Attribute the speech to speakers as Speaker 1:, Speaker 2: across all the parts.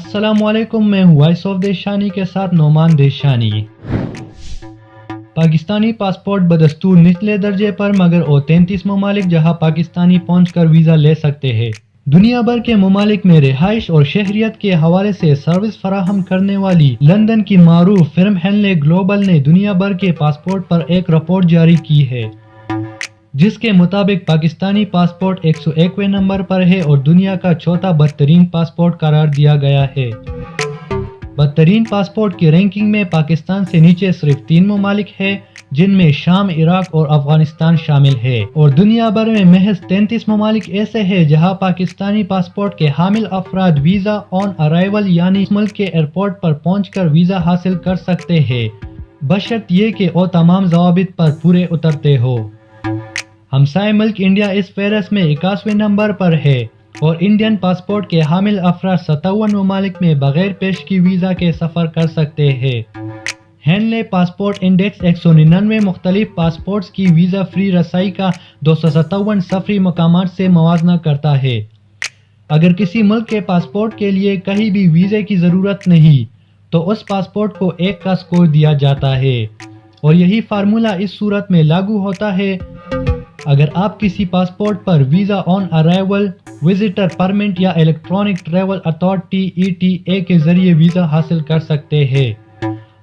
Speaker 1: السلام علیکم، میں ہوں وائس آف دیشانی کے ساتھ نعمان دیشانی۔ پاکستانی پاسپورٹ بدستور نچلے درجے پر مگر وہ 33 ممالک جہاں پاکستانی پہنچ کر ویزا لے سکتے ہیں۔ دنیا بھر کے ممالک میں رہائش اور شہریت کے حوالے سے سروس فراہم کرنے والی لندن کی معروف فرم ہینلے گلوبل نے دنیا بھر کے پاسپورٹ پر ایک رپورٹ جاری کی ہے، جس کے مطابق پاکستانی پاسپورٹ 101ویں نمبر پر ہے اور دنیا کا چوتھا بدترین پاسپورٹ قرار دیا گیا ہے۔ بدترین پاسپورٹ کی رینکنگ میں پاکستان سے نیچے صرف 3 ممالک ہیں، جن میں شام، عراق اور افغانستان شامل ہے، اور دنیا بھر میں محض 33 ممالک ایسے ہیں جہاں پاکستانی پاسپورٹ کے حامل افراد ویزا آن ارائیول یعنی اس ملک کے ایئرپورٹ پر پہنچ کر ویزا حاصل کر سکتے ہیں، بشرط یہ کہ وہ تمام ضوابط پر پورے اترتے ہو۔ ہمسائے ملک انڈیا اس فہرست میں 81ویں نمبر پر ہے اور انڈین پاسپورٹ کے حامل افراد 57 ممالک میں بغیر پیشگی ویزا کے سفر کر سکتے ہیں۔ ہینلے پاسپورٹ انڈیکس 199 مختلف پاسپورٹس کی ویزا فری رسائی کا 257 سفری مقامات سے موازنہ کرتا ہے۔ اگر کسی ملک کے پاسپورٹ کے لیے کہیں بھی ویزے کی ضرورت نہیں تو اس پاسپورٹ کو 1 کا سکور دیا جاتا ہے، اور یہی فارمولہ اس صورت میں لاگو ہوتا ہے اگر آپ کسی پاسپورٹ پر ویزا آن ارائیول، وزٹر پرمٹ یا الیکٹرانک ٹریول اتھارٹی ETA کے ذریعے ویزا حاصل کر سکتے ہیں۔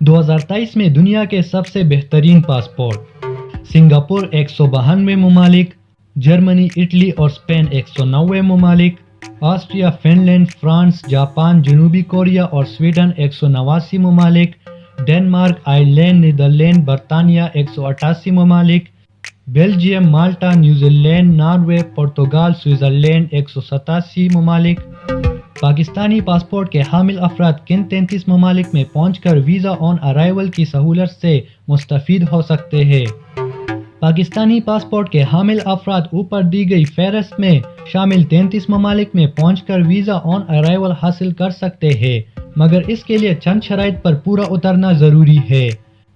Speaker 1: 2023 میں دنیا کے سب سے بہترین پاسپورٹ: سنگاپور 192 ممالک، جرمنی، اٹلی اور اسپین 190 ممالک، Austria, Finland, France, Japan, جنوبی کوریا اور سویڈن 189 ممالک، ڈنمارک، آئرلینڈ، نیدرلینڈ، برطانیہ 188 ممالک، Belgium, Malta, New Zealand, Norway, Portugal, Switzerland 187 ممالک۔ پاکستانی پاسپورٹ کے حامل افراد کن 33 ممالک میں پہنچ کر ویزا آن ارائیول کی سہولت سے مستفید ہو سکتے ہیں؟ پاکستانی پاسپورٹ کے حامل افراد اوپر دی گئی فہرست میں شامل 33 ممالک میں پہنچ کر ویزا آن ارائیول حاصل کر سکتے ہیں، مگر اس کے لیے چند شرائط پر پورا اترنا ضروری ہے۔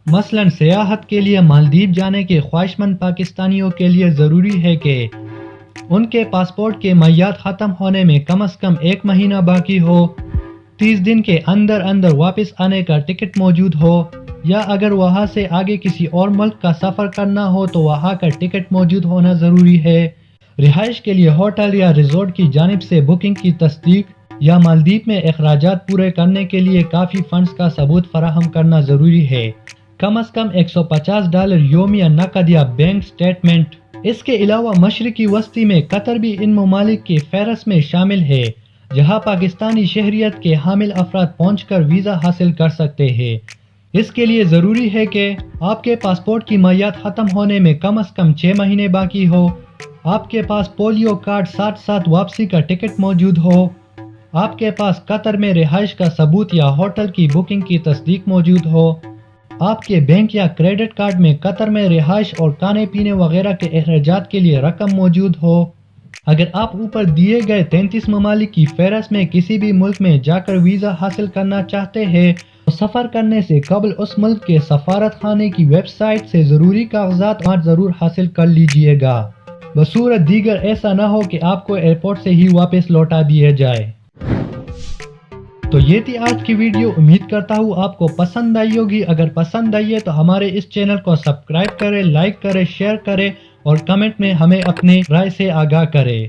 Speaker 1: مثلاً سیاحت کے لیے مالدیپ جانے کے خواہش مند پاکستانیوں کے لیے ضروری ہے کہ ان کے پاسپورٹ کے میعاد ختم ہونے میں کم از کم 1 مہینہ باقی ہو، 30 دن کے اندر اندر واپس آنے کا ٹکٹ موجود ہو، یا اگر وہاں سے آگے کسی اور ملک کا سفر کرنا ہو تو وہاں کا ٹکٹ موجود ہونا ضروری ہے۔ رہائش کے لیے ہوٹل یا ریزورٹ کی جانب سے بکنگ کی تصدیق یا مالدیپ میں اخراجات پورے کرنے کے لیے کافی فنڈز کا ثبوت فراہم کرنا ضروری ہے۔ کم از کم $150 یومیہ نقد یا بینک سٹیٹمنٹ۔ اس کے علاوہ مشرقی وسطی میں قطر بھی ان ممالک کی فہرست میں شامل ہے جہاں پاکستانی شہریت کے حامل افراد پہنچ کر ویزا حاصل کر سکتے ہیں۔ اس کے لیے ضروری ہے کہ آپ کے پاسپورٹ کی میعاد ختم ہونے میں کم از کم 6 مہینے باقی ہو، آپ کے پاس پولیو کارڈ ساتھ واپسی کا ٹکٹ موجود ہو، آپ کے پاس قطر میں رہائش کا ثبوت یا ہوٹل کی بکنگ کی تصدیق موجود ہو، آپ کے بینک یا کریڈٹ کارڈ میں قطر میں رہائش اور کھانے پینے وغیرہ کے اخراجات کے لیے رقم موجود ہو۔ اگر آپ اوپر دیے گئے 33 ممالک کی فہرست میں کسی بھی ملک میں جا کر ویزا حاصل کرنا چاہتے ہیں تو سفر کرنے سے قبل اس ملک کے سفارت خانے کی ویب سائٹ سے ضروری کاغذات ضرور حاصل کر لیجئے گا، بصورت دیگر ایسا نہ ہو کہ آپ کو ایئرپورٹ سے ہی واپس لوٹا دیا جائے۔ تو یہ تھی آج کی ویڈیو، امید کرتا ہوں آپ کو پسند آئی ہوگی۔ اگر پسند آئی ہے تو ہمارے اس چینل کو سبسکرائب کریں، لائک کریں، شیئر کریں اور کمنٹ میں ہمیں اپنے رائے سے آگاہ کریں۔